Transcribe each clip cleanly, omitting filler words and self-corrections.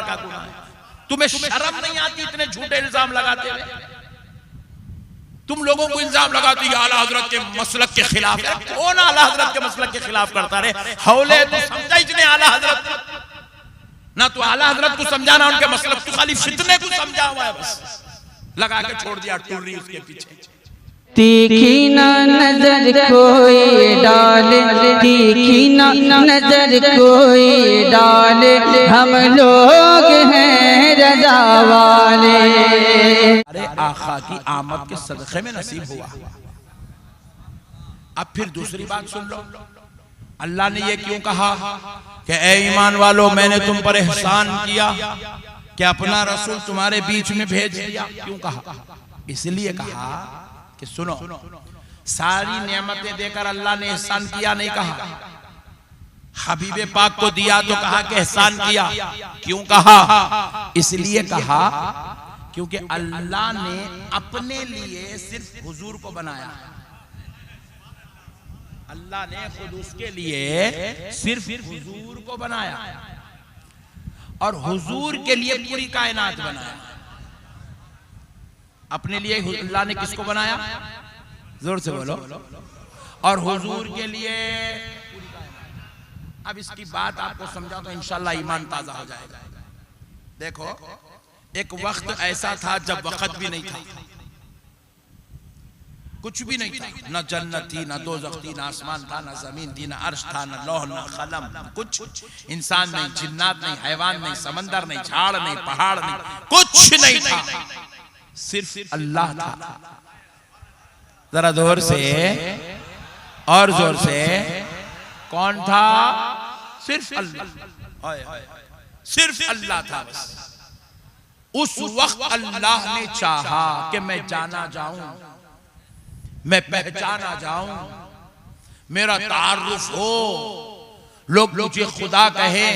का गुनाह है। तुम्हें शर्म नहीं आती इतने झूठे इल्जाम लगाते हुए? तुम लोगों को इल्जाम लगाते ये आला हजरत के मसलक के खिलाफ है। कौन आला हजरत के मसलक के खिलाफ करता रहे? हौले तो समझा इतने आला हजरत ना, तो आला हजरत को समझाना उनके मसलक, तो खाली फितने को समझा हुआ है, बस लगा के छोड़ दिया टुर्री उसके पीछे। तीखी ना नजर कोई डाले, तीखी ना नजर कोई डाले, हम लोग हैं रज़ा वाले। अरे आका की आमद के सदक़े में नसीब हुआ। अब फिर दूसरी बात सुन लो, अल्लाह ने ये क्यों कहा कि ए ईमान वालो मैंने तुम पर एहसान किया कि अपना रसूल तुम्हारे बीच में भेज दिया? क्यों कहा? इसलिए कहा कि सुनो, सारी नेमतें देकर अल्लाह ने एहसान किया नहीं कहा। हबीबे पाक को दिया तो कहा कि एहसान किया। क्यों कहा? इसलिए कहा क्योंकि अल्लाह ने अपने लिए सिर्फ हुजूर को बनाया। अल्लाह ने खुद उसके लिए सिर्फ हुजूर को बनाया और हुजूर के लिए पूरी कायनात बनाया। अपने लिए अल्लाह ने किसको बनाया? जोर से बोलो। और हुजूर के लिए पूरी कायनात। अब इसकी बात आपको समझा तो इंशाल्लाह ईमान ताजा हो जाएगा। देखो, एक वक्त ऐसा था जब वक्त भी नहीं था, कुछ भी नहीं था, न जन्नत थी, न दोज़ख थी, न आसमान था, न जमीन थी, न अर्श था, न लौह, न कलम, कुछ। इंसान नहीं, जिन्नात नहीं, हैवान नहीं, समंदर नहीं, झाड़ नहीं, पहाड़ नहीं, कुछ नहीं था, सिर्फ अल्लाह था। जरा जोर से और जोर से, कौन था? सिर्फ अल्लाह, सिर्फ अल्लाह था बस। उस वक्त अल्लाह ने चाहा कि मैं जाना जाऊं, मैं पहचाना जाऊं, मेरा तारुफ हो, लोग मुझे खुदा कहे,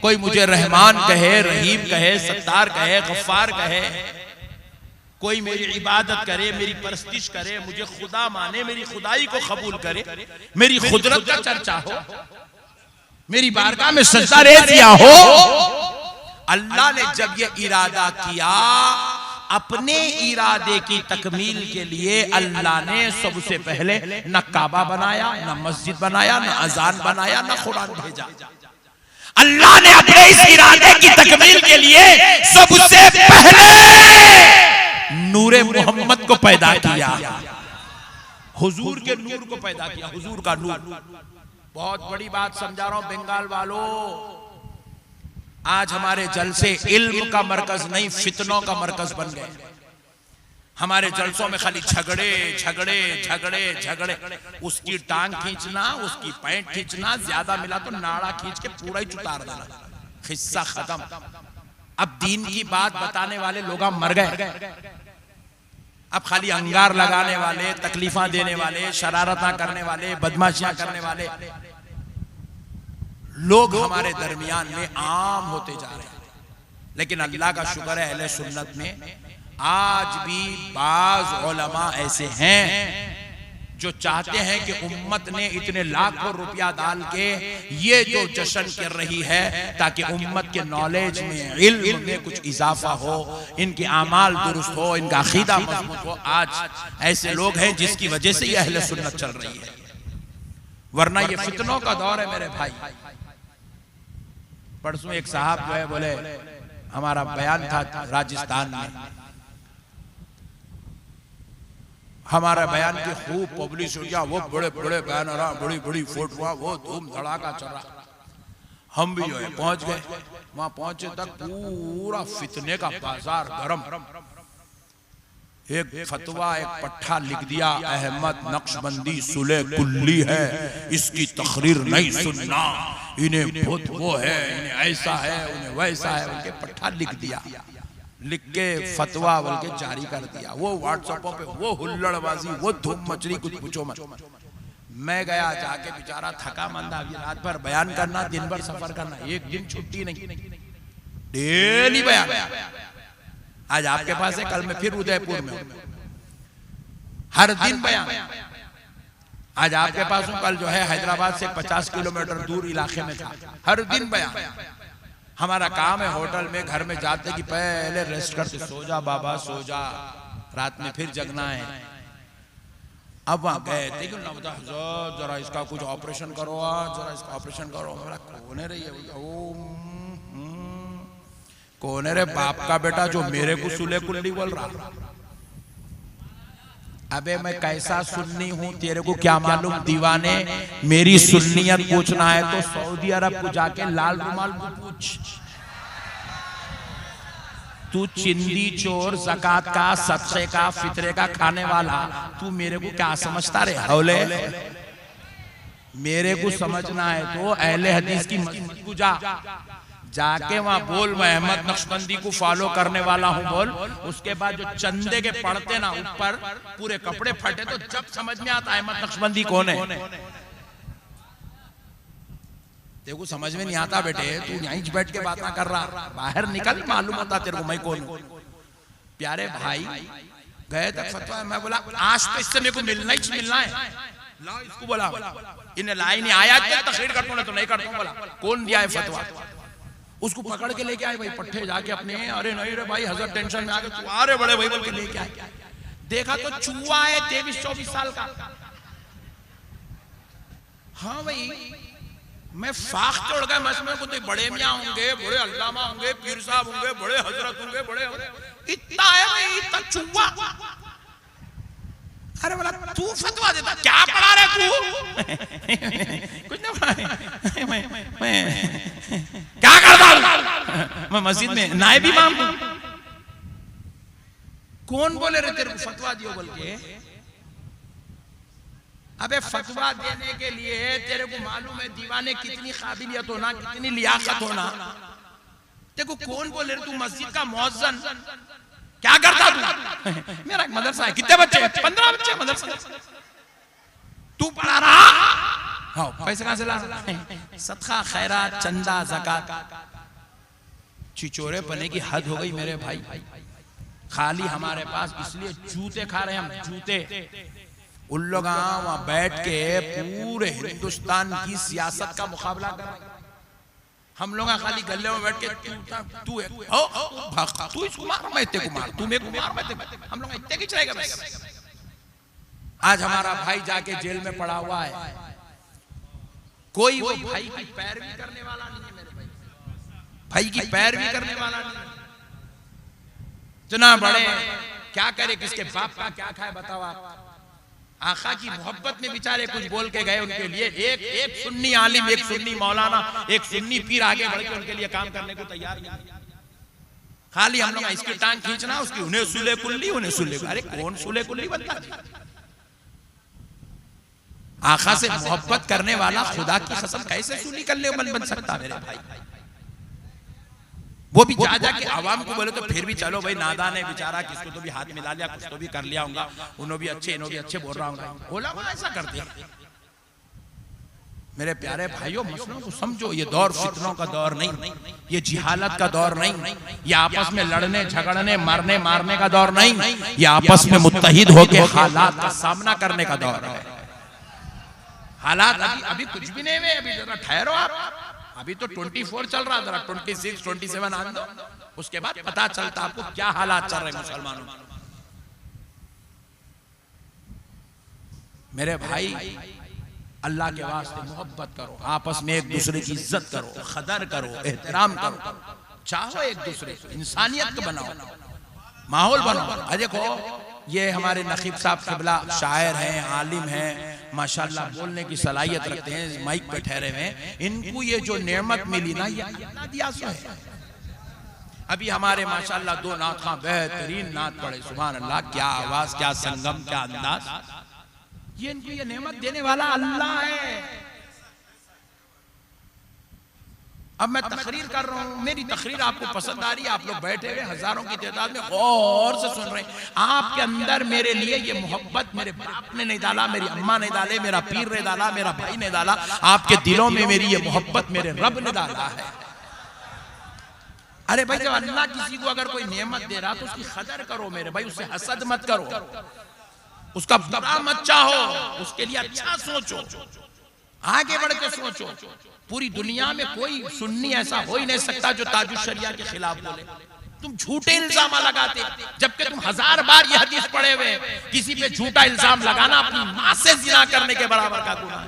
कोई मुझे रहमान कहे, रहीम कहे, सत्तार कहे, गफ्फार कहे, कोई मेरी इबादत करे, मेरी परस्तिश करे, मुझे खुदा माने, मेरी खुदाई को कबूल करे, मेरी खुदरत का चर्चा हो, मेरी बारगाह में सजदा रेज़िया हो। अल्लाह ने जब ये इरादा किया, अपने इरादे की तकमील के लिए अल्लाह ने सबसे पहले न काबा बनाया, न मस्जिद बनाया, न अजान बनाया, न कुरान भेजा। अल्लाह ने अपने इस इरादे की तकमील के लिए सबसे पहले नूरे मोहम्मद को पैदा किया, हुजूर के नूर को पैदा किया, हुजूर का नूर। बहुत बड़ी बात समझा रहा हूं बंगाल वालों, आज हमारे जलसे इल्म का मरकज नहीं, फितनों का मरकज बन गए। हमारे जलसों में खाली झगड़े झगड़े झगड़े झगड़े, उसकी टांग खींचना, उसकी पैंट खींचना, ज्यादा मिला तो नाड़ा खींच के पूरा ही उतार देना, हिस्सा खत्म। अब दीन की बात बताने वाले लोग मर गए। अब खाली अंगार लगाने वाले, तकलीफा देने वाले, शरारता करने वाले, बदमाशियां करने वाले लोग हमारे दरमियान में आम होते जा रहे हैं। लेकिन अल्लाह का शुक्र है, अहले सुन्नत में आज भी बाज उलमा ऐसे हैं जो चाहते हैं कि उम्मत ने इतने लाखों रुपया डाल के ये जो जश्न कर रही है ताकि उम्मत के नॉलेज में, इल्म में कुछ इजाफा हो, इनके आमाल दुरुस्त हो, इनका अकीदा मजबूत हो। आज ऐसे लोग हैं जिसकी वजह से ये अहले सुन्नत चल रही है, वरना ये फितनों का दौर है मेरे भाई। परसों एक साहब जो है बोले, हमारा बयान था राजस्थान में, हमारा बयान की खूब पब्लिश हो गया, वो बड़े बड़े बैनर, बड़ी बड़ी फोटो, वो धूम धड़ाका चल रहा। हम भी जो है पहुंच गए, वहां पहुंचे तक पूरा फितने का बाजार गरम। एक फतवा, एक पट्टा लिख दिया, अहमद नक्शबंदी सुले कुल्ली है, इसकी तकरीर नहीं सुनना, इन्हें भूत वो है, इन्हें ऐसा है, उन्हें वैसा है, उनके पट्टा लिख दिया, लिख के फतवा बोल के जारी कर दिया। वो व्हाट्सएपों पे वो हुल्लड़बाजी, वो धूम मचली, कुछ पूछो मत। मैं गया जाके, बेचारा थका मंदा, रात भर बयान करना, दिन भर सफर करना, एक दिन छुट्टी नहीं, डेली बयान। आज आपके पास है, कल में फिर उदयपुर में, हर दिन बयान। आज आपके पास हूं, कल जो है हैदराबाद से 50 किलोमीटर दूर इलाके में था, हर दिन बयान। हमारा काम है होटल में घर में जाते कि पहले रेस्ट करते, सो जा बाबा सो जा, रात में फिर जगना है। अब वहां गए थे कि जरा इसका कुछ ऑपरेशन करो, जरा इसका ऑपरेशन करो। कौन है रे ये? कौन है रे? बाप का बेटा जो मेरे को सुले कुल्ली बोल रहा। अबे मैं कैसा सुन्नी हूं तेरे को क्या मालूम दीवाने। मेरी सुन्नियत पूछना है तो सऊदी अरब को जाके लाल रुमाल को पूछ। तू चिंदी चोर, ज़कात का, सदक़े का, फितरे का खाने वाला, तू मेरे को क्या समझता रे हौले? मेरे को समझना है तो अहले हदीस की मस्जिद को जाके वहां बोल मैं अहमद नक्शबंदी को फॉलो करने वाला हूं बोल। उसके बाद जो चंदे के पढ़ते ना ऊपर पूरे कपड़े फटे, तो जब समझ में आता अहमद नक्शबंदी कौन है। देखो समझ में नहीं आता बेटे, तू यहीं बैठ के बात ना कर रहा, बाहर निकल मालूम होता तेरे को मैं कौन हूं। प्यारे भाई गए तक फतवा, मैं बोला आज तो इससे मेरे को मिलना ही मिलना है। ला इसको बोला, इन्हें लाई नहीं आया तकरीर करता हूं तो नहीं करता हूं। बोला कौन दिया है फतवा? उसको पकड़ के लेके आए भाई पट्टे जाके अपने। अरे नहीं रे भाई हजरत टेंशन में आ गए, तू आ रे बड़े भाई बोल के लेके आए। देखा तो चूहा है 23-24 साल का। हाँ भाई मैं फाख तोड़ गया मसमे को, तो बड़े मियाँ होंगे, बड़े अल्लामा होंगे, पीर साहब होंगे, बड़े हजरत होंगे, बड़े इतना है भाई, इतना चूहा। अरे बोला तू फतवा देता, क्या पढ़ा रहे तू? कुछ ना पढ़ा, मैं क्या करता हूं? मैं मस्जिद में नायब इमाम हूं। कौन बोले रे तेरे को फतवा दियो बोल के? अबे फतवा देने के लिए तेरे को मालूम है दीवाने कितनी काबिलियत होना, कितनी लियाकत होना। देखो कौन बोले तू मस्जिद का मुअज्जिन क्या करता तू? मेरा एक मदरसा है, कितने बच्चे? 15 बच्चे मदरसा। तू पढ़ा रहा? हाँ पैसे कहां से ला? सदका खैरात चंदा ज़कात। चिचोरे पने की हद हो गई मेरे भाई। खाली हमारे पास इसलिए जूते खा रहे हैं हम, जूते। उन लोग वहां बैठ के पूरे हिंदुस्तान की सियासत का मुकाबला कर रहे हैं। हम लोग खाली गले में बैठ के तू इसको मार, मैं तेरे को मार, तू मेरे को मार, मैं तेरे को। हम लोग इतने की चलेगा बस। आज हमारा भाई जाके जेल में पड़ा हुआ है, कोई वो भाई की पैरवी करने वाला नहीं है। मेरे भाई की पैरवी करने वाला नहीं। इतना बड़े क्या करे, किसके बाप का क्या खाए बताओ आप। आका की मोहब्बत में बेचारे कुछ बोल के गए उनके लिए। एक सुन्नी आलिम, एक सुन्नी मौलाना, एक सुन्नी पीर आगे बढ़ के उनके लिए काम करने को तैयार नहीं। खाली हम लोग इसकी टांग खींचना, उसकी उन्हें सुले कुल्ली, उन्हें सुले। अरे कौन सुले कुल्ली बनता है? आका से मोहब्बत करने वाला खुदा की कसम कैसे सुली कल्ले बन सकता मेरे भाई? वो भी जा जाके आवाम को बोले तो फिर भी चलो भाई, नादान है बेचारा, किसको तो भी हाथ मिला लिया, कुछ तो भी कर लिया होगा, उन्होंने भी अच्छे इन्हों भी अच्छे बोल रहा हूँ। बोला वो ऐसा करते हैं। मेरे प्यारे भाइयों मसलों को समझो, ये दौर फितनों का दौर नहीं, ये जिहालत का दौर नहीं, ये आपस में लड़ने झगड़ने मरने मारने का दौर नहीं, ये आपस में मुत्तहिद होकर हालात का सामना करने का दौर है। हालात अभी कुछ भी नहीं हुए, अभी जरा ठहरो आप। अभी तो 24 चल रहा, जरा 26, 27 आने दो, उसके बाद पता चलता आपको क्या हालात चल रहे हैं मुसलमानों। मेरे भाई अल्लाह के वास्ते मोहब्बत करो, आपस में एक दूसरे की इज्जत करो, कदर करो, एहतराम करो, चाहो एक दूसरे को, इंसानियत को बनाओ, माहौल बनाओ। देखो ये हमारे नकीब साहब क़िबला शायर हैं, आलिम हैं, माशाल्लाह बोलने की सलाहियत रखते हैं, माइक पे ठहरे हुए हैं। इनको ये जो नेमत मिली ना, ये अल्लाह दिया है। अभी हमारे माशाल्लाह 2 नात खां बेहतरीन नात पढ़े, सुभान अल्लाह, क्या आवाज, क्या संगम, क्या अंदाज। ये इनको ये नेमत देने वाला अल्लाह है। अब मैं तकरीर कर रहा हूं, मेरी तकरीर आपको पसंद आ रही है, आप लोग बैठे हुए हजारों की तादाद में गौर से सुन रहे हैं। आपके अंदर मेरे लिए ये मोहब्बत मेरे बाप ने नहीं डाला, मेरी अम्मा ने डाले, मेरा पीर ने डाला, मेरा भाई ने डाला। आपके दिलों में मेरी ये मोहब्बत मेरे रब ने डाला है। अरे भाई जब अल्लाह किसी को अगर कोई नेमत दे रहा तो उसकी कदर करो मेरे भाई, उससे हसद मत करो, उसका बुरा मत चाहो, उसके लिए अच्छा सोचो। आगे बढ़ के सोचो, पूरी दुनिया में कोई सुन्नी ऐसा हो ही नहीं सकता जो ताजुश शरिया के खिलाफ बोले। तुम झूठे इल्जाम लगाते, जबकि तुम 1000 बार ये हदीस पढ़े हुए, किसी पे झूठा इल्जाम लगाना अपनी मां से जिना करने के बराबर का गुनाह है।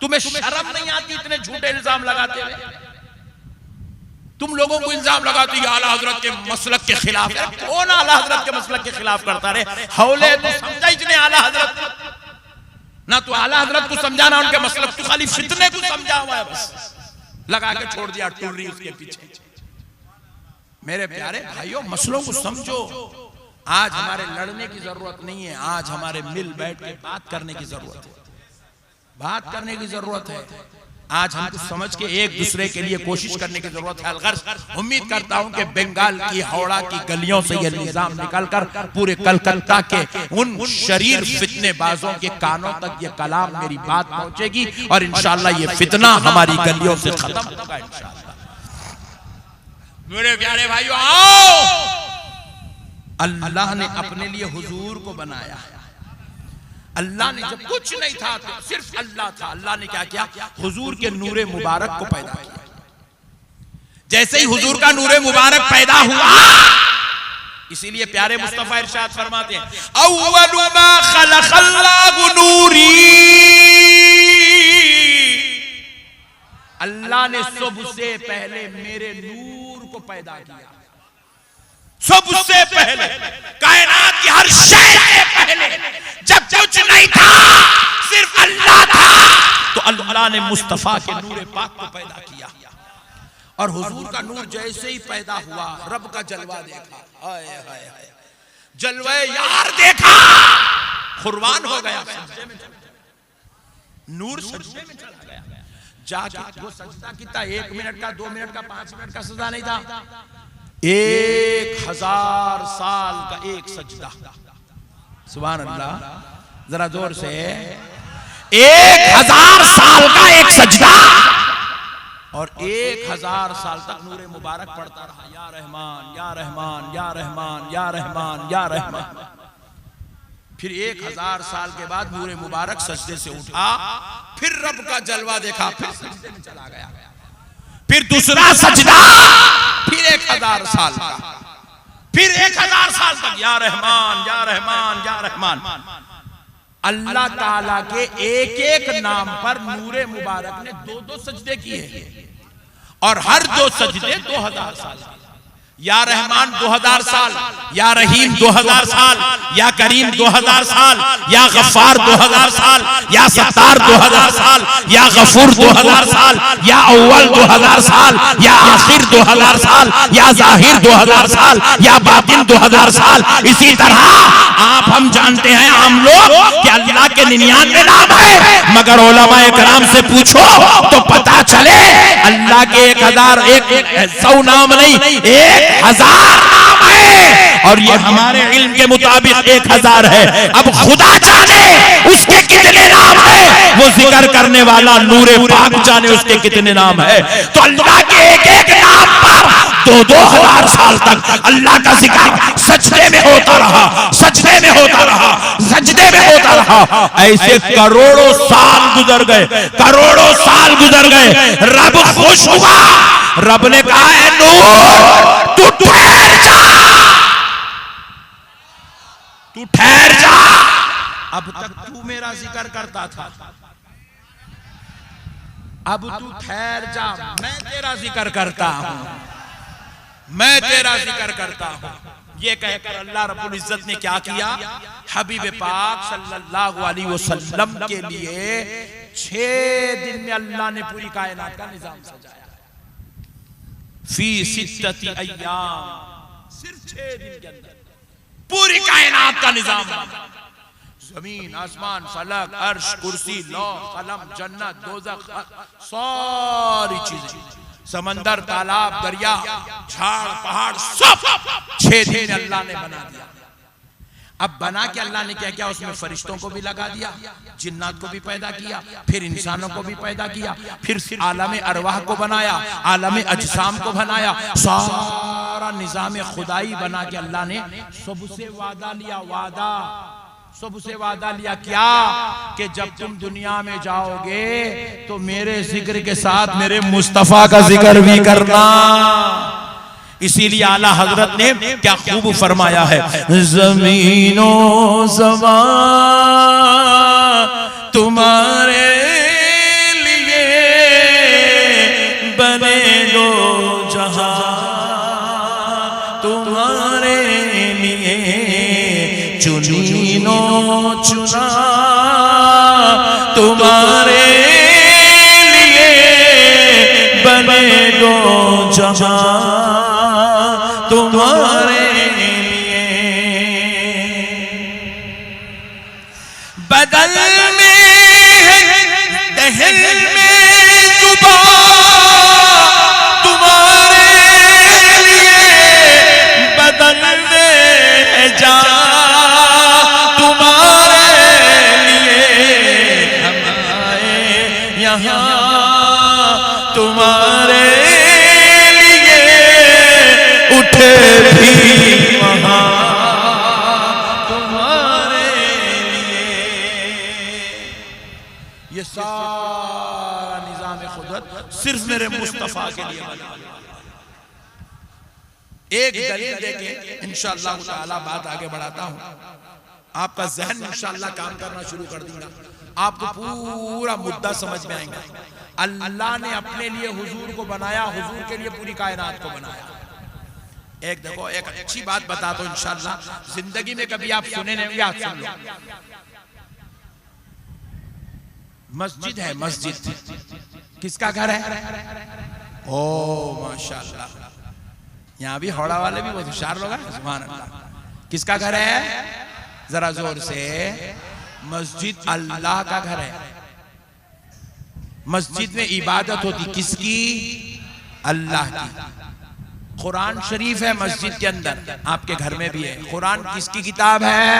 तुम्हें शर्म नहीं आती इतने झूठे इल्जाम लगाते हुए? तुम लोगों को इल्जाम लगाते ये आला हजरत के मसलक के खिलाफ है। कौन आला हजरत के मसलक के खिलाफ करता रहे? हौले तो समझा ही नहीं आला हजरत, ना तो आला हजरत को समझाना उनके मसलक, तो खाली फितने को समझा हुआ है, बस लगा के छोड़ दिया टुर्री उसके पीछे। मेरे प्यारे भाइयों, मसलों को समझो। आज हमारे लड़ने की जरूरत नहीं है, आज हमारे मिल बैठ के बात करने की जरूरत है, बात करने की जरूरत है। आज हमको समझ के एक दूसरे के लिए कोशिश करने की जरूरत है। अलगर्ज उम्मीद करता हूं कि बंगाल की हावड़ा की गलियों से यह निजाम निकलकर पूरे कलकत्ता के उन शरीर फितनेबाजों के कानों तक ये कलाम, मेरी बात पहुंचेगी और इंशाअल्लाह ये फितना हमारी गलियों से खत्म होगा इंशाअल्लाह। मेरे प्यारे भाइयों, आओ, अल्लाह ने अपने लिए हुजूर को बनाया। अल्लाह ने जब कुछ नहीं था तो सिर्फ अल्लाह था, अल्लाह ने क्या किया? हुजूर के नूरे मुबारक को पैदा किया। जैसे ही हुजूर का नूरे मुबारक पैदा हुआ, इसीलिए प्यारे मुस्तफा इरशाद फरमाते हैं, अव्वलु मा खलक़ल्लाहु नूरी, अल्लाह ने सबसे पहले मेरे नूर को पैदा किया। सबसे पहले, कायनात की हर शय से पहले, जब कुछ नहीं था, सिर्फ अल्लाह था, तो अल्लाह ने मुस्तफा के नूरे पाक को पैदा किया। और हुजूर का नूर जैसे ही पैदा हुआ, रब का जलवा देखा, हाय हाय हाय, जलवा यार देखा, कुर्बान हो गया, नूर सजदे में चला गया। जाके वो सजदा कितना, 1 मिनट का, 2 मिनट का, 5 मिनट का सजदा नहीं था, 1000 साल का एक सजदा। सुभान अल्लाह, जरा जोर से, 1000 साल का एक सजदा, और 1000 साल तक नूरे मुबारक पढ़ता रहा, या रहमान या रहमान या रहमान या रहमान या रहमान। फिर 1000 साल के बाद नूरे मुबारक सजदे से उठा, फिर रब का जलवा देखा, फिर सजदे में चला गया। फिर दूसरा सजदा, फिर 1000 साल का, फिर 1000 साल तक या रहमान या रहमान या रहमान। अल्लाह ताला के एक एक नाम पर नूरे मुबारक ने 2-2 सजदे किए, और हर 2 सजदे 2000 साल। या रहमान 2000 साल, या रहीम 2000 साल, या करीम 2000 साल, या गफ्फार 2000 साल, या सत्तार 2000 साल, या गफूर 2000 साल, या अव्वल 2000 साल, या आखिर 2000 साल, या जाहिर 2000 साल, या बातिन 2000 साल। इसी तरह आप हम जानते हैं आम लोग कि अल्लाह के 99 नाम है, मगर उलमाए कराम से पूछो तो पता चले अल्लाह के 1,100 नाम नहीं, 1000 नाम है, और ये हमारे इल्म के मुताबिक 1000 है। अब खुदा जाने उसके कितने नाम है, वो जिक्र करने वाला नूरे पाक जाने उसके कितने नाम है। तो अल्लाह के एक एक नाम पर 2-2000 साल तक अल्लाह का जिक्र सजदे में होता रहा, सजदे में होता रहा, सजदे में होता रहा। ऐसे करोड़ों साल गुजर गए, करोड़ों साल गुजर गए। रब खुश हुआ, रब ने कहा, है नूर तू ठहर जा, तू ठहर जा। अब तक तू मेरा जिक्र करता था, अब तू ठहर जा, मैं तेरा जिक्र करता हूं, मैं तेरा जिक्र करता हूं। ये कहकर अल्लाह रब्बुल इज्जत ने क्या किया? हबीब पाक सल्लल्लाहु अलैहि वसल्लम के लिए 6 दिन में अल्लाह ने पूरी कायनात का निजाम सजाया। फी सित्तति अय्याम, सिर्फ 6 दिन के अंदर पूरी कायनात का निजाम बना। जमीन, आसमान, फलक, अर्श, कुर्सी, लौह, कलम, जन्नत, दोज़ख, सारी चीजें, समंदर, तालाब, दरिया, झाड़, पहाड़, सब 6 दिन अल्लाह ने बना दिया। अब बना के अल्लाह ने क्या किया? उसमें फरिश्तों को भी लगा दिया, जिन्नात को भी पैदा किया, फिर इंसानों को भी पैदा किया, फिर आलम अरवाह को बनाया, आलम अजसाम को बनाया, सारा निजाम खुदाई बना के अल्लाह ने सबसे वादा लिया। वादा सुबह से वादा लिया क्या कि जब तुम दुनिया में जाओगे तो मेरे जिक्र के साथ मेरे मुस्तफा का जिक्र भी करना। इसीलिए आला हजरत ने क्या खूब फरमाया है, जमीनो ज़मा तुम्हारे लिए बने दो जहां तुम्हारे लिए, चुनीनो चुना तुम्हारे लिए बने दो जहां तुम्हारे लिए। बदल में दहल में जुबा तुम्हारे लिए, बदल में जा तुम्हारे लिए, हम आए यहाँ तुम्हारे लिए, उठे भी वहाँ तुम्हारे लिए। ये सारा निजाम खुदरत सिर्फ मेरे मुस्तफा के लिए बना। एक दलील देके इंशाअल्लाह ताला बात आगे बढ़ाता हूं। आपका जहन इंशाअल्लाह काम करना शुरू कर देगा, आपको पूरा मुद्दा समझ में आएगा। अल्लाह ने अपने लिए हुजूर को बनाया, हुजूर के लिए पूरी कायनात को बनाया। एक देखो, एक अच्छी बात बताता हूं इंशाअल्लाह, जिंदगी में कभी आप सुने नहीं, याद सुन लो। मस्जिद है, मस्जिद किसका घर है? ओ माशाअल्लाह, यहाँ भी हौड़ा वाले भी बहुत होशियार लोग हैं, सुभान अल्लाह। किसका घर है? जरा जोर से। मस्जिद अल्लाह का घर है। मस्जिद में इबादत होती किसकी? अल्लाह की। कुरान शरीफ है मस्जिद के अंदर, आपके घर में भी है। कुरान किसकी किताब है?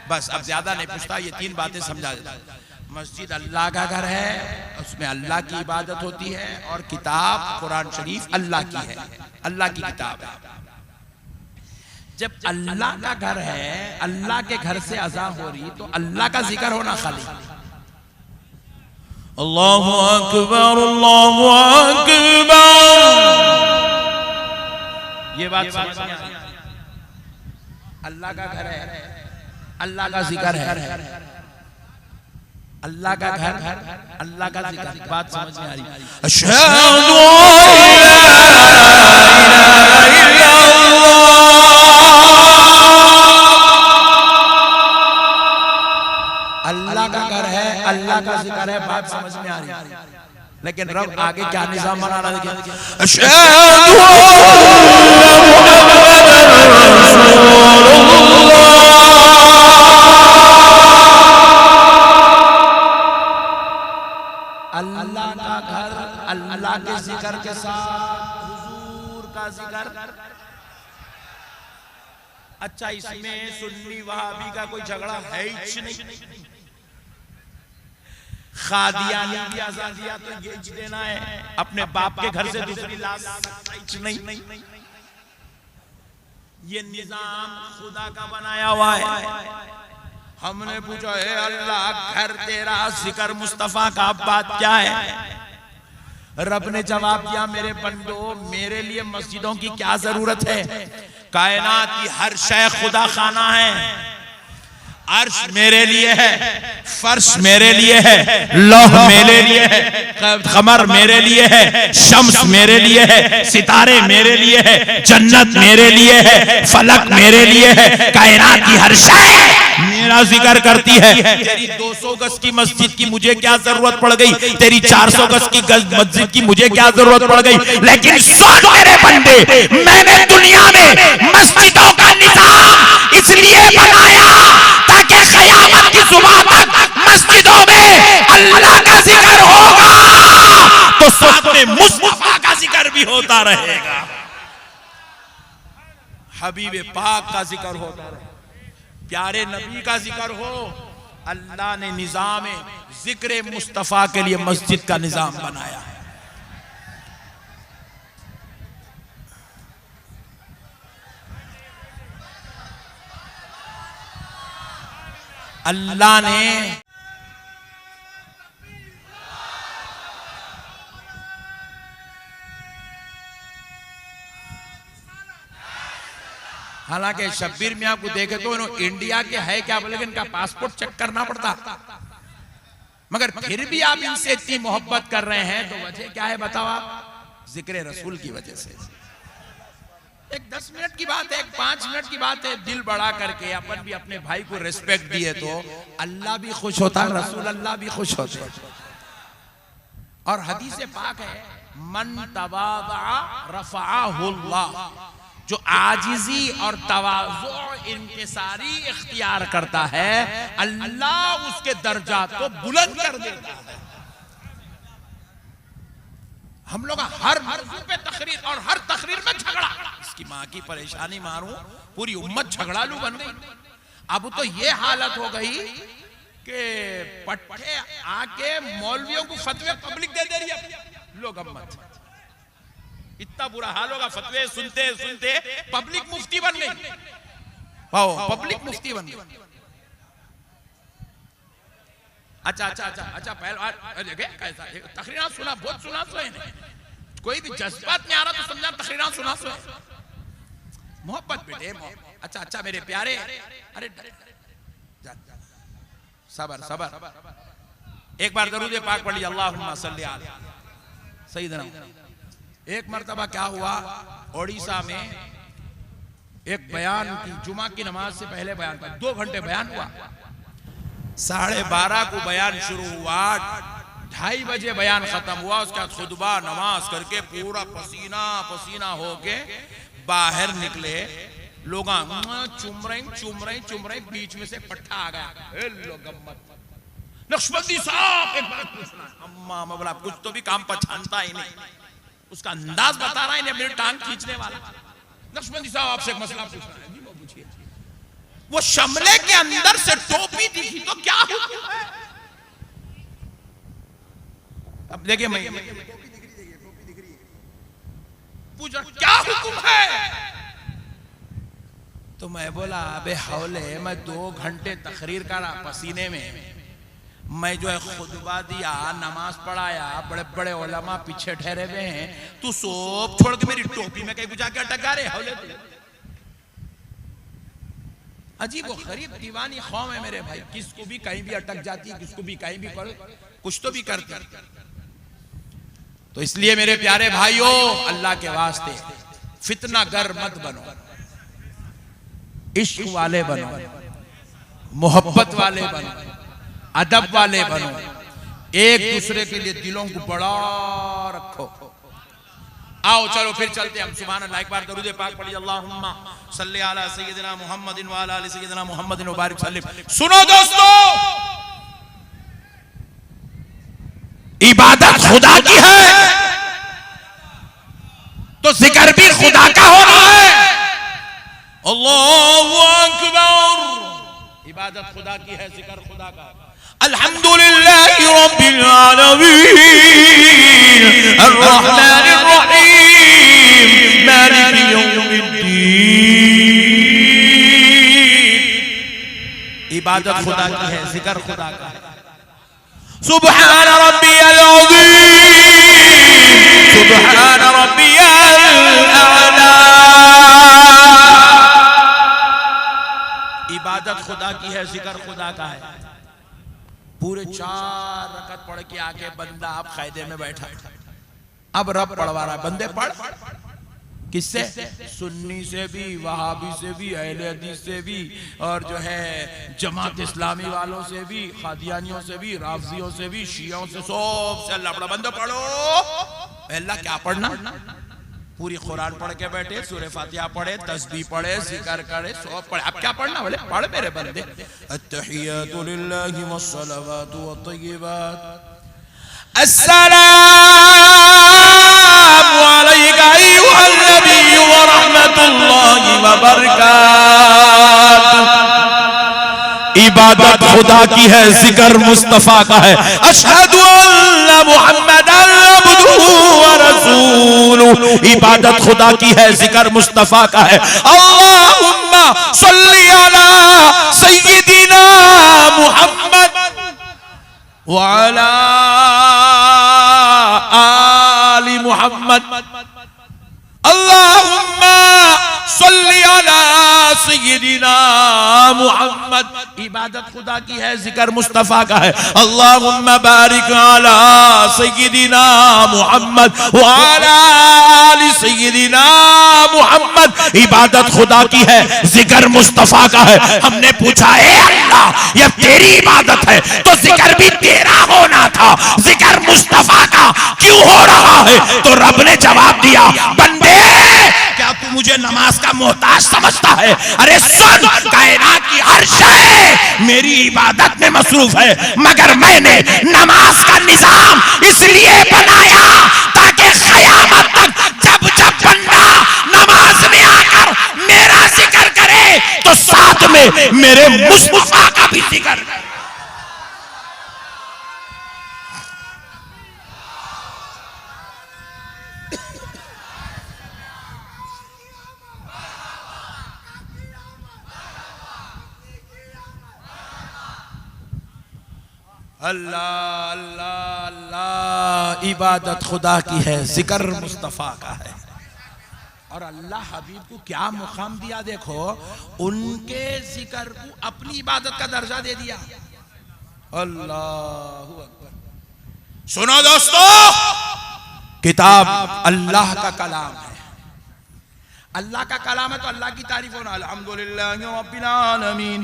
बस अब ज्यादा नहीं पूछता, ये तीन बातें समझा देता। मस्जिद अल्लाह का घर है, उसमें अल्लाह की इबादत होती है, और किताब कुरान शरीफ अल्लाह की है, अल्लाह की किताब है। जब अल्लाह का घर है, अल्लाह के घर से अज़ान हो रही, तो अल्लाह का जिक्र होना खाली। अल्लाहु अकबर, अल्लाहु अकबर। ये बात समझ में आई? अल्लाह का घर है, अल्लाह का जिक्र है, अल्लाह का घर, अल्लाह का जिक्र। बात समझ में आ रही? अशहदु अल्लाह का घर है, अल्लाह का जिक्र है। बात समझ में आ रही? लेकिन रब आगे क्या निजाम बना रहा है? अल्लाह का घर, अल्लाह के जिक्र के साथ हुजूर का जिक्र। अच्छा, इसमें सुन्नी वहाबी का कोई झगड़ा है ही नहीं। खादियानी की आजादिया तो ये देना है, अपने बाप के घर से दूसरी लाश नहीं। ये निजाम खुदा का बनाया हुआ है। हमने पूछा, है अल्लाह घर तेरा, जिक्र मुस्तफा का, बात क्या है? रब ने जवाब दिया, मेरे बंदो, मेरे लिए मस्जिदों की क्या जरूरत है? कायनात की हर शय खुदा खाना है। अर्श मेरे लिए है, फर्श मेरे लिए है, लौह मेरे लिए है, कमर मेरे लिए है, शम्स मेरे लिए है, सितारे मेरे लिए है, जन्नत मेरे लिए है, फलक मेरे लिए है। कायनात की हर शय मेरा जिक्र करती है। तेरी 200 गज की मस्जिद की मुझे क्या जरूरत पड़ गई? तेरी 400 गज की मस्जिद की मुझे क्या जरूरत पड़ गई? लेकिन सुन मेरे बंदे, मैंने दुनिया में मस्जिदों का निजाम इसलिए बनाया ताकि क़यामत की सुबह तक मस्जिदों में अल्लाह का जिक्र होगा तो साथ में मुस्तफा का जिक्र भी होता रहेगा, हबीब पाक का जिक्र होता रहेगा, प्यारे नबी का जिक्र हो। अल्लाह ने निजाम जिक्र मुस्तफा के लिए मस्जिद का निजाम बनाया है। अल्लाह ने हालांकि शब्बीर मियां को देखे तो इन्होंने इंडिया के है क्या बोले, इनका पासपोर्ट चेक करना पड़ता, मगर फिर भी आप इनसे इतनी मोहब्बत कर रहे हैं तो वजह क्या है बताओ आप? जिक्र रसूल की वजह से। एक 10 मिनट की बात है, एक 5 मिनट की बात है, दिल बड़ा करके अपन भी अपने भाई को रिस्पेक्ट दिए तो अल्लाह भी खुश होता, रसूल अल्लाह भी खुश होते। और हदीस पाक है, मन तवाज़ा रफ़अहुल्लाह, जो आजिजी और तवाज़ु इनकिसारी इख्तियार करता है अल्लाह उसके दर्जात को बुलंद कर देता है। हम लोग हर मौजू पे तकरीर और हर तकरीर में झगड़ा, इसकी माँ की परेशानी मारूं, पूरी उम्मत झगड़ालू बन गई। अब तो ये हालत हो गई कि पट्टे आके मौलवियों को फतवे पब्लिक दे दे रही है, लोग अब मत, इतना बुरा हाल होगा, फतवे सुनते सुनते पब्लिक मुफ्ती बन गई, पब्लिक मुफ्ती बन गई। अच्छा पहले देखे कैसा तकरीर सुना, बहुत सुना सो है, कोई भी जज्बात में आ रहा तो समझा तकरीर सुना सो है, मोहब्बत बेटे। अच्छा मेरे प्यारे, अरे सबर सबर, एक बार दरूद पाक पढ़ लिया, अल्लाहुम्मा सल्ली अला सय्यिदना। एक मर्तबा क्या हुआ, ओडिशा में एक बयान की, जुमा की नमाज से पहले बयान, 2 घंटे बयान हुआ, 12:30 को बयान शुरू हुआ, 2:30 बजे बयान खत्म हुआ। उसका खुतबा नमाज करके पूरा पसीना पसीना होके बाहर निकले, लोग चुम रहे, बीच में से पट्टा आ गया, नक्शबंदी साहब एक बात पूछना, अम्मा बोला कुछ तो भी काम पहचानता ही नहीं, उसका अंदाज बता रहा है, मेरी टांग खींचने वाला। नक्शबंदी साहब आपसे एक मसला पूछना है, वो पूछिए। वो शमले के अंदर से टोपी दिखी तो क्या हुक्म है? अब देखिए मैं पूछा क्या हुक्म है, तो मैं बोला अबे हौले, मैं 2 घंटे तकरीर करा पसीने में, मैं जो है खुतबा दिया, नमाज पढ़ाया, बड़े बड़े उलमा पीछे ठहरे हुए हैं, तू सोप छोड़ के मेरी टोपी में कहीं बुझा के अटक रहे हौले। अजीब वो गरीब दीवानी कौम है मेरे भाई, किसको भी कहीं भी अटक जाती है, किसको भी कहीं भी कुछ तो भी करती। तो इसलिए मेरे प्यारे भाइयों, अल्लाह के वास्ते फितना गर मत बनो, इश्क वाले बनो, मोहब्बत वाले बनो, अदब वाले बनो, एक दूसरे के लिए दिलों को बड़ा रखो। आओ चलो फिर चलते हम, सुभान अल्लाह, एक बार दरूद पाक पढ़िए, अल्लाहुम्मा सल्ली अला सय्यिदिना मुहम्मदिन व अला आलि सय्यिदिना मुहम्मदिन व बारिक सल्लिम। सुनो दोस्तों, इबादत खुदा की है तो जिक्र भी खुदा का हो रहा है। अल्लाहु अकबर, इबादत खुदा की है, जिक्र खुदा का। अल्हम्दुलिल्लाहि रब्बिल आलमीन, अर्रहमानिर रहीम, मालिकि यौमिद्दीन। इबादत खुदा की है, जिक्र खुदा का है। सुब्हान रब्बियल अज़ीम, सुब्हान रब्बियल आला। इबादत खुदा की है, जिक्र खुदा का है। पूरे 4 रकत पढ़ के आके बंदा अब कायदे में बैठा, अब रब पढ़वा रहा है, बंदे पढ़ किससे? सुन्नी से भी, वहाबी से भी, अहले हदीस से भी, और जो है जमात इस्लामी वालों से भी, खादियानियों से भी, राफजियों से भी, शियों से, सबसे अल्लाह पढ़ा। बंदे पढ़ो, अल्लाह क्या पढ़ना, पूरी कुरान पढ़ के बैठे, सूरह फातिहा पढ़े, तस्बीह पढ़े, जिक्र करे, सब पढ़े। अब क्या पढ़ना? बोले पढ़ मेरे बंदे, अत्तहियातु लिल्लाहि वस्सलावातु वत्तय्यिबात, अस्सलामु अलैका अय्युहन नबी व रहमतुल्लाहि व बरकातुहू। इबादत खुदा की है, जिक्र मुस्तफा का है। अशहदु अन्ना मुहम्मदन अब्दुहु व रसूलुहु। इबादत खुदा की है, जिक्र मुस्तफा का है। अल्लाहुम्मा सल्ली अला सय्यिदिना व अला आलि मुहम्मद अल्लाहुम्मा सल्ली अला सय्यिदिना मुहम्मद। इबादत खुदा की है, जिक्र मुस्तफा का है। अल्लाहुम्मा बारिक अला सय्यिदिना मुहम्मद व अला आलि सय्यिदिना मुहम्मद। इबादत खुदा की है, जिक्र मुस्तफा का है। हमने पूछा, ए अल्लाह, यह तेरी इबादत है तो जिक्र भी तेरा होना था, जिक्र मुस्तफा का क्यों हो रहा है? तो रब ने जवाब दिया, बंदे क्या तू मुझे नमाज का मोहताज समझता है? अरे सुन, कायनात की हर शय मेरी इबादत में मसरूफ है, मगर मैंने नमाज का निजाम इसलिए बनाया ताकि क़यामत तक जब जब बंदा नमाज में आकर मेरा जिक्र करे तो साथ में मेरे मुस्तफा का भी जिक्र करे। अल्लाह अल्लाह अल्लाह, इबादत खुदा की है, जिक्र मुस्तफा का है। और अल्लाह हबीब को क्या मुकाम दिया, देखो, उनके जिक्र को अपनी इबादत का दर्जा दे दिया। अल्लाहु अकबर। सुनो दोस्तों, किताब अल्लाह का कलाम है, अल्लाह का कलाम है तो अल्लाह की तारीफ होना। अल्हम्दुलिल्लाहि रब्बिल आलमीन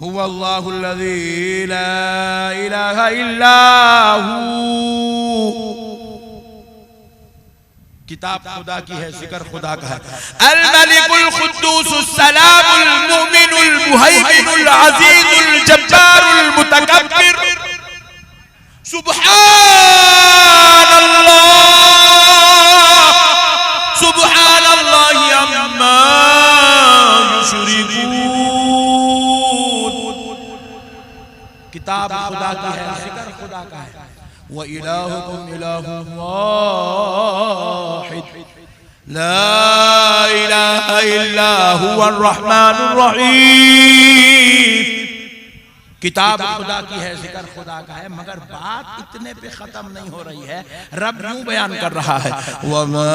हुवल्लाहुल्लज़ी ला इलाहा इल्ला हू। किताब खुदा की है, जिक्र खुदा का है। अल मलिकुल कुद्दूसुस सलामुल मुमिनुल मुहैमिनुल अज़ीजुल जब्बारुल मुतकब्बिर। सुब्हानल्लाह सुब्हानल्लाहि अम्मा युशरिकून। किताब खुदा की है, जिक्र खुदा का है। व इलाहुकुम इलाहुन वाहिद ला इलाहा इल्ला हुवर रहमानुर रहीम। किताब खुदा की है, जिक्र खुदा का है, मगर बात इतने पे खत्म नहीं हो रही है। रब यूं बयान कर रहा है, वमा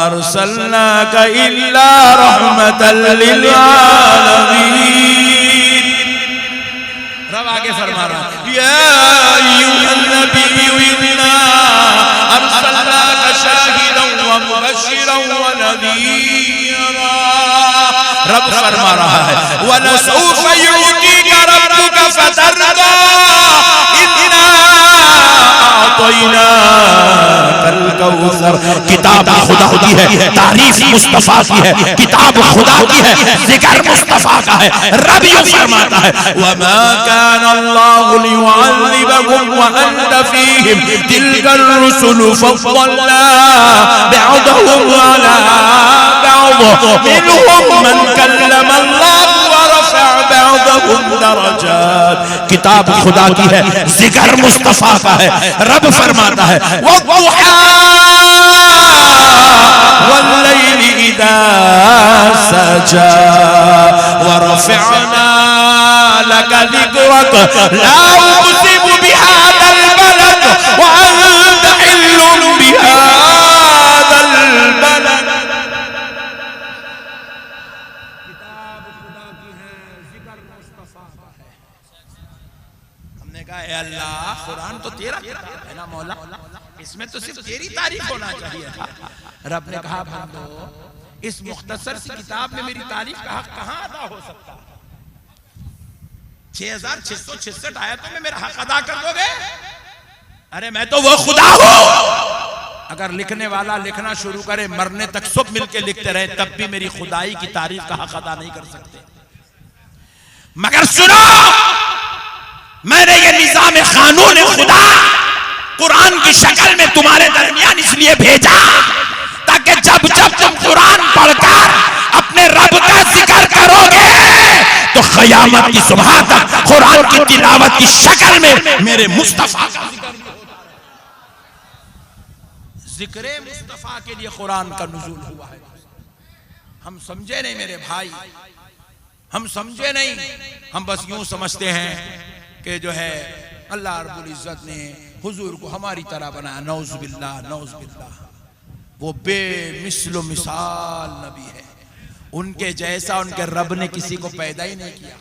अरसलनाका इल्ला रहमतल लिल आलमीन। रब आगे फरमा रहा है, या अय्युहन नबिय्यु इन्ना अरसलनाका शाहिदन व मुबश्शिरन व नज़ीरा। रब फरमा रहा है, वलसौफ यु'तीका रब्बुका फतरदा इन्ना अअतैनाकल कौसर। किताब खुदा की है, तारीफ मुस्तफा की है, किताब खुदा की है, जिक्र मुस्तफा का है। रब यूं फरमाता है, वमा कान अल्लाहु लियुअज़्ज़िबहुम व अंत फीहिम तिलकर रुसुलु फद्दलना बअदहुम अला बअद मिनहुम मन कल्लमा अल्लाह व रफ़अ बअदहुम दरजात। किताब खुदा की है, जिक्र मुस्तफा का है। रब फरमाता है, वद्दुहा वल्लैलि इज़ा सजा व रफ़अना लका ज़िक्रक ला उक़सिमु बिहाज़ल बलद व अंत हिल्लुम बिहाज़ल बलद। किताब खुदा की है, जिक्र मुस्तफा का है। हमने कहा, ए अल्लाह, कुरान तो तेरा किताब है ना मौला, इसमें तो सिर्फ तेरी तारीफ होना चाहिए था। रब ने कहा, बंदो, इस मुख्तसर सी किताब में मेरी तारीफ का हक कहां अदा हो सकता है? 6666 आयतों में मेरा हक अदा कर दोगे? अरे मैं तो वो खुदा हूं। अगर लिखने वाला लिखना शुरू करे, मरने तक सब मिलके लिखते रहे, तब भी मेरी खुदाई की तारीफ का हक अदा नहीं कर सकते। मगर सुनो, मैंने ये निजाम कानून खुदा कुरान की शक्ल में तुम्हारे दरमियान इसलिए भेजा ताकि जब जब तुम कुरान पढ़कर अपने रब का जिक्र करोगे तो क़यामत की सुबह तक कुरान की तिलावत की शक्ल में मेरे मुस्तफा का जिक्र मुस्तफा के लिए कुरान का नुज़ूल हुआ है। हम समझे नहीं मेरे भाई, हम समझे नहीं। हम बस यूं समझते हैं कि जो है अल्लाह रब्बुल इज्जत ने हुजूर को हमारी तरह बनाया। नौज बिल्लाह, नौज बिल्लाह। वो बेमिस्लो मिसाल नबी है, उनके जैसा उनके रब ने किसी को पैदा ही नहीं किया।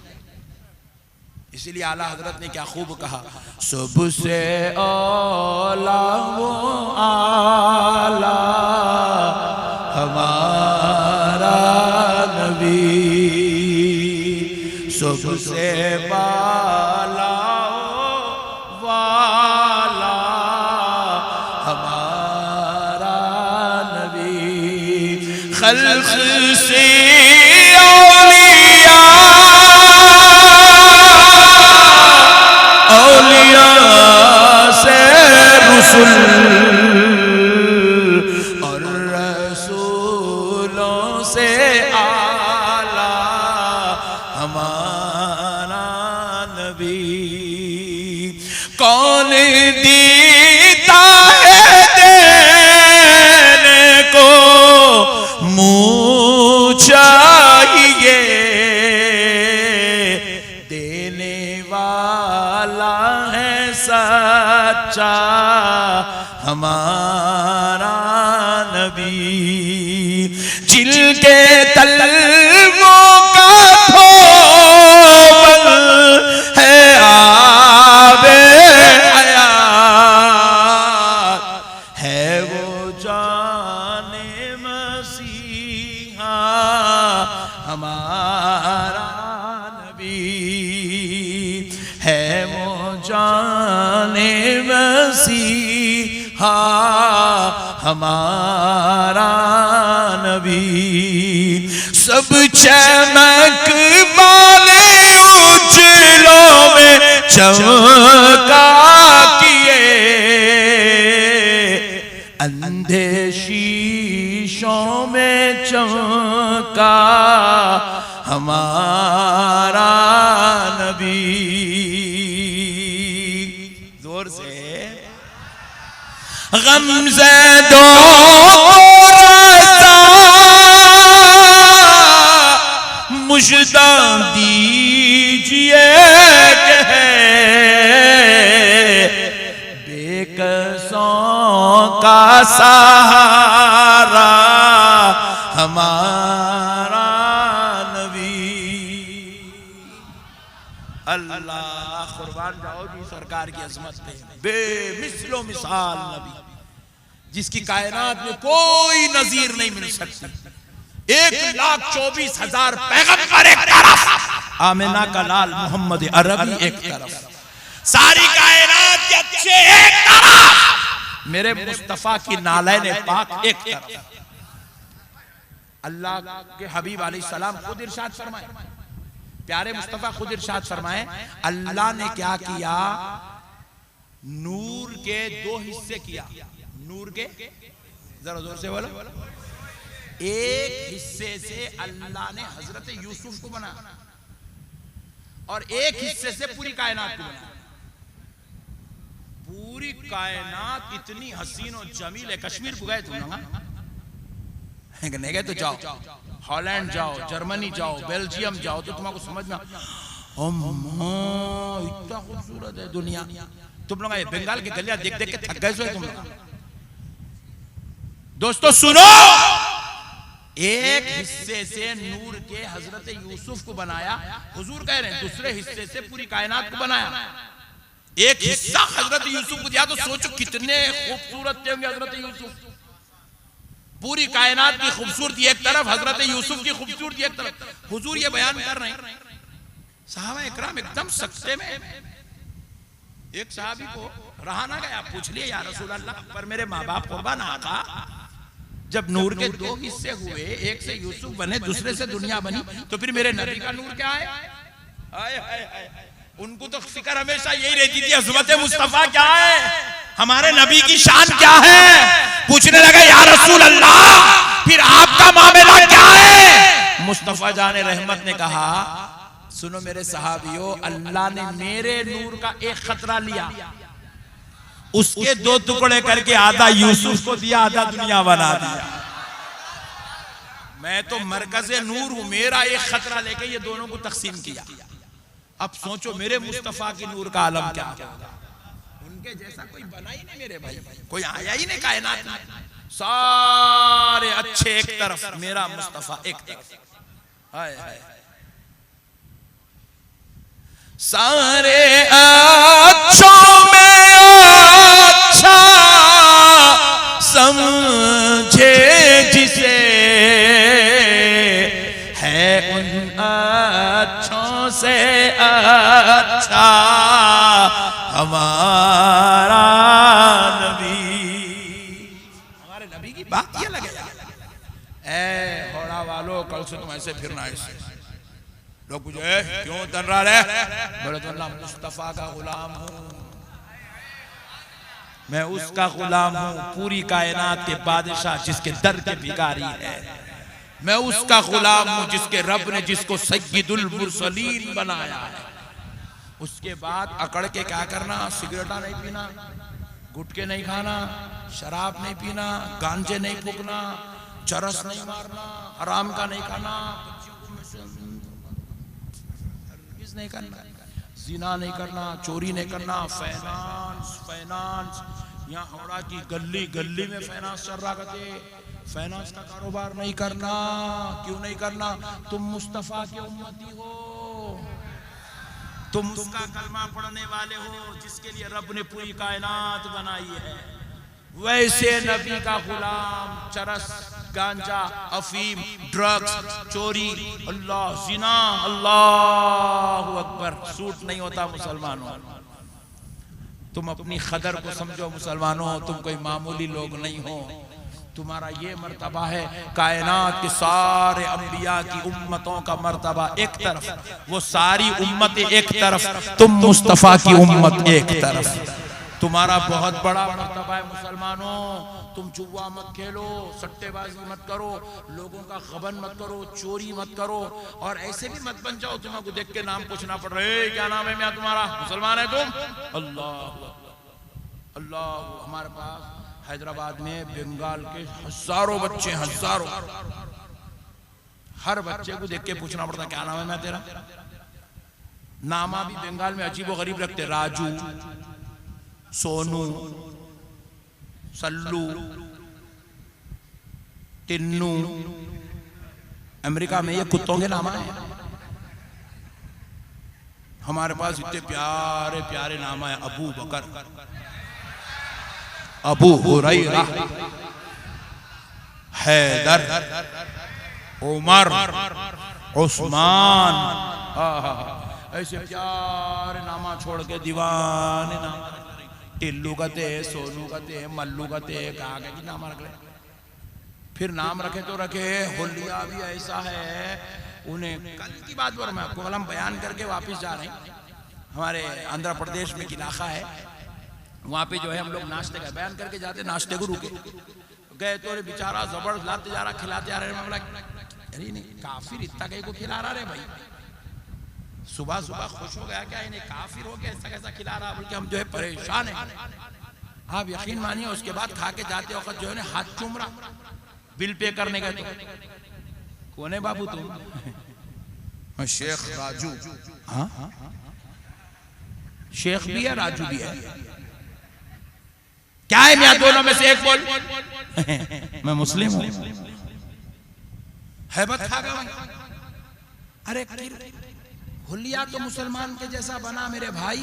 इसीलिए आला हजरत ने क्या खूब कहा, सबसे आला वो आला हमारा नबी, सबसे बाला वाला हमारा नबी। खल्क़ से औलिया, औलिया से रसूल और रसूलों से आला हमारा नबी। कौन देता है देने को मुँह चाहिए, देने वाला है सच्चा हमारा नबी। जिनके तलवों का थोबल है आबे हयात, है वो जाने मसीहा हमारा नबी, है वो जाने मसीहा हमारा नबी। सब चमक वाले उजलों में चमका किए, अंधे शीशों में चमका हमारा नबी। जोर से गमज़दों मुजदा दीजिए बेकसों का सहारा हमारा नबी। अल्लाह कुर्बान जाओ जी सरकार की अजमत पे, बेमिसलो मिसाल नबी, जिसकी कायनात में कोई नजीर नहीं मिल सकती। 1,24,000 पैगंबर एक तरफ, आमिना का लाल मोहम्मद अरबी एक तरफ, सारी कायनात के अच्छे एक तरफ, मेरे मुस्तफा की नालैन पाक एक तरफ। अल्लाह के हबीब अलैहिस्सलाम खुद इरशाद फरमाए, प्यारे मुस्तफा खुद इरशाद फरमाए, अल्लाह ने क्या किया, नूर के 2 हिस्से किया। नूर के, जरा जोर से बोलो, एक हिस्से से अल्लाह ने हजरत यूसुफ को बना और एक हिस्से से पूरी कायनात को बना। पूरी कायनात इतनी हसीन और जमील है। कश्मीर को गए तुम लोग? नहीं गए तो जाओ, हॉलैंड जाओ, जर्मनी जाओ, बेल्जियम जाओ, तो तुम्हारा समझ में इतना खूबसूरत है दुनिया। तुम लोग बंगाल के गलियां देख देख के थक गए सो तुम लोग। दोस्तों सुनो, एक हिस्से से नूर के हजरत यूसुफ को बनाया, हुजूर कह रहे हैं दूसरे हिस्से से पूरी कायनात को बनाया। एक हिस्सा हजरत यूसुफ को दिया, तो सोचो कितने खूबसूरत थे होंगे हजरत यूसुफ। पूरी कायनात की खूबसूरती एक तरफ, हजरत यूसुफ की खूबसूरती एक तरफ। हुजूर ये बयान कर रहे हैं, सहाबा इकराम एकदम सकते में। एक सहाबी को रहा ना गया, पूछ लिया या रसूल अल्लाह, पर मेरे माँ बाप कुर्बान आका, जब नूर के 2 हिस्से हुए, एक से यूसुफ बने, दूसरे से दुनिया बनी, तो फिर मेरे नबी का नूर क्या है? आए, आए, आए। उनको तो फिक्र हमेशा यही रहती थी, अज़मत मुस्तफा क्या है, हमारे नबी की शान क्या है। पूछने लगा या रसूल अल्लाह, फिर आपका मामला क्या है? मुस्तफा जाने रहमत ने कहा, सुनो मेरे सहाबियों, अल्लाह ने मेरे नूर का एक खतरा लिया, उसके 2 टुकड़े करके आधा यूसुफ को दिया, आधा दुनिया बना दिया। मैं तो मरकज़े नूर हूं, मेरा एक खतरा लेके ये दोनों को तकसीम किया। अब सोचो मेरे मुस्तफा की नूर का आलम क्या होगा। उनके जैसा कोई बना ही नहीं मेरे भाई, कोई आया ही नहीं कायनात में। सारे अच्छे एक तरफ, मेरा मुस्तफा एक तरफ। हाय हाय, सारे अच्छों में अच्छा समझे जिसे, है उन अच्छों से अच्छा हमारा नबी। हमारे नबी की बात ये लगे यार, घोड़ा वालों कल से तुम ऐसे फिरना ऐसे। लोग पूछे क्यों तन रहा है, बोले तो अल्लाह मुस्तफा का गुलाम हूं, मैं उसका गुलाम हूं, पूरी कायनात के बादशाह जिसके दर के भिखारी है। मैं उसका गुलाम हूं जिसके रब ने जिसको सय्यदुल मुरसलीन बनाया है। उसके बाद अकड़ के क्या करना, सिगरेटा नहीं पीना, गुटके नहीं खाना, शराब नहीं पीना, गांजे नहीं फूकना, चरस नहीं मारना, हराम का नहीं खाना, नहीं करना, जिना नहीं करना, चोरी नहीं करना, फाइनेंस यहाँ हावड़ा की गली गली में फाइनेंस चल रहा करते, फाइनेंस का कारोबार नहीं करना। क्यों नहीं करना, तुम मुस्तफा के उम्मती हो, तुम उसका कलमा पढ़ने वाले हो जिसके लिए रब ने पूरी कायनात बनाई है। वैसे नबी का गुलाम चरस, गांजा, अफीम, ड्रग्स, चोरी, अल्लाह, जिना, अल्लाहु अकबर, सूट नहीं होता मुसलमानों। तुम अपनी कदर को समझो मुसलमानों, तुम कोई मामूली लोग नहीं हो। तुम्हारा ये मर्तबा है, कायनात के सारे अंबिया की उम्मतों का मर्तबा एक तरफ, वो सारी उम्मतें एक तरफ, तुम मुस्तफा की उम्मत एक तरफ। तुम्हारा बहुत बड़ा मर्तबा है मुसलमानों। तुम जुआ मत खेलो, सट्टेबाजी मत करो, लोगों का खबन मत करो, चोरी मत करो, और ऐसे भी मत बन जाओ तुम्हारे को देख के नाम पूछना पड़ रहा है क्या नाम है मैं तुम्हारा, मुसलमान है तुम। अल्लाह अल्लाह। हमारे पास हैदराबाद में बंगाल के हजारों बच्चे, हजारों, हर बच्चे को देख के पूछना पड़ता क्या नाम है मैं तेरा। नामा भी बंगाल में अजीब व गरीब रखते, राजू, सोनू, सल्लू, टिन्नू। अमेरिका में ये कुत्तों के नाम है। हमारे पास इतने प्यारे प्यारे नाम है, अबू बकर, अबू हुरैरा, हैदर, उमर, उस्मान, ऐसे प्यारे नामा छोड़ के दीवाने नाम। टिल्लू कहते, सोनू कहते, मल्लू कहते, कहा कि नाम रख ले। फिर नाम रखे तो रखे। होलिया भी ऐसा है, उन्हें कल की बात पर मैं आपको कलम बयान करके वापस जा रहे हैं। हमारे आंध्र प्रदेश में एक इलाका है, वहाँ पे जो है हम लोग नाश्ते का बयान करके जाते, नाश्ते को रुके गए तो बेचारा जबरदस्त लाते जा रहा, खिलाते आ रहे। मैं बोला अरे नहीं, काफिर इतना कहीं को खिला रहा रे भाई। सुबह सुबह खुश हो गया क्या, इन्हें काफिर हो गया, ऐसा कैसा खिला रहा, बल्कि हम जो है परेशान है। आप यकीन मानिए उसके बाद खा के जाते वक्त जो है ना हाथ चूम रहा, बिल पे करने गए तो कौन है बाबू तुम? शेख राजू। हाँ, शेख भी है, राजू भी है। क्या है मैं दोनों में से एक बोल। मैं मुस्लिम हूं। हैबत खा गया। अरे हुलिया तो मुसलमान के जैसा बना मेरे भाई।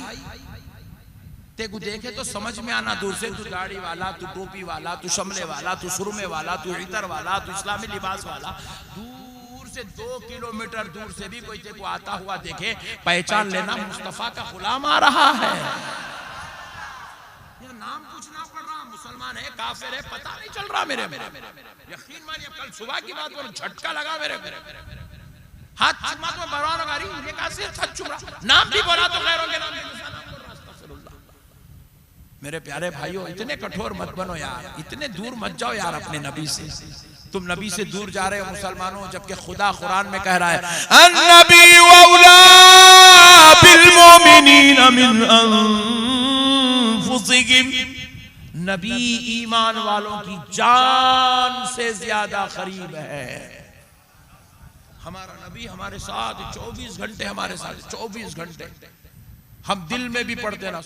तेको देखे तो समझ में आना, दूर से तू दाढ़ी वाला, तू टोपी वाला, तू शमले वाला, तू सुरमे वाला, तू इतर वाला, तू इस्लामी लिबास वाला। दूर से 2 किलोमीटर दूर से भी कोई तेको आता हुआ देखे, पहचान लेना मुस्तफा का गुलाम आ रहा है। ये नाम पूछना पड़ रहा, मुसलमान है काफिर है पता नहीं चल रहा मेरे। यकीन मानिए कल सुबह की बात पर झटका लगा मेरे। हाथ चुमा तो बरवान गारी, ये कैसे हाथ चुमा, नाम भी बोला तो गैरों के नाम पे दूसरा नाम बोल रहा। अस्तगफिरुल्लाह। मेरे प्यारे भाइयों, इतने कठोर मत बनो यार, इतने दूर मत जाओ यार अपने नबी से। तुम नबी से दूर जा रहे हो मुसलमानों, जबकि खुदा कुरान में कह रहा है अन्नबी वौला बिल मोमिनीन मिन अनफुसिहिम। नबी ईमान वालों की जान से ज्यादा करीब है। हमारा नबी हमारे साथ 24 घंटे, हमारे साथ 24 घंटे। हम दिल में भी पढ़ते ना,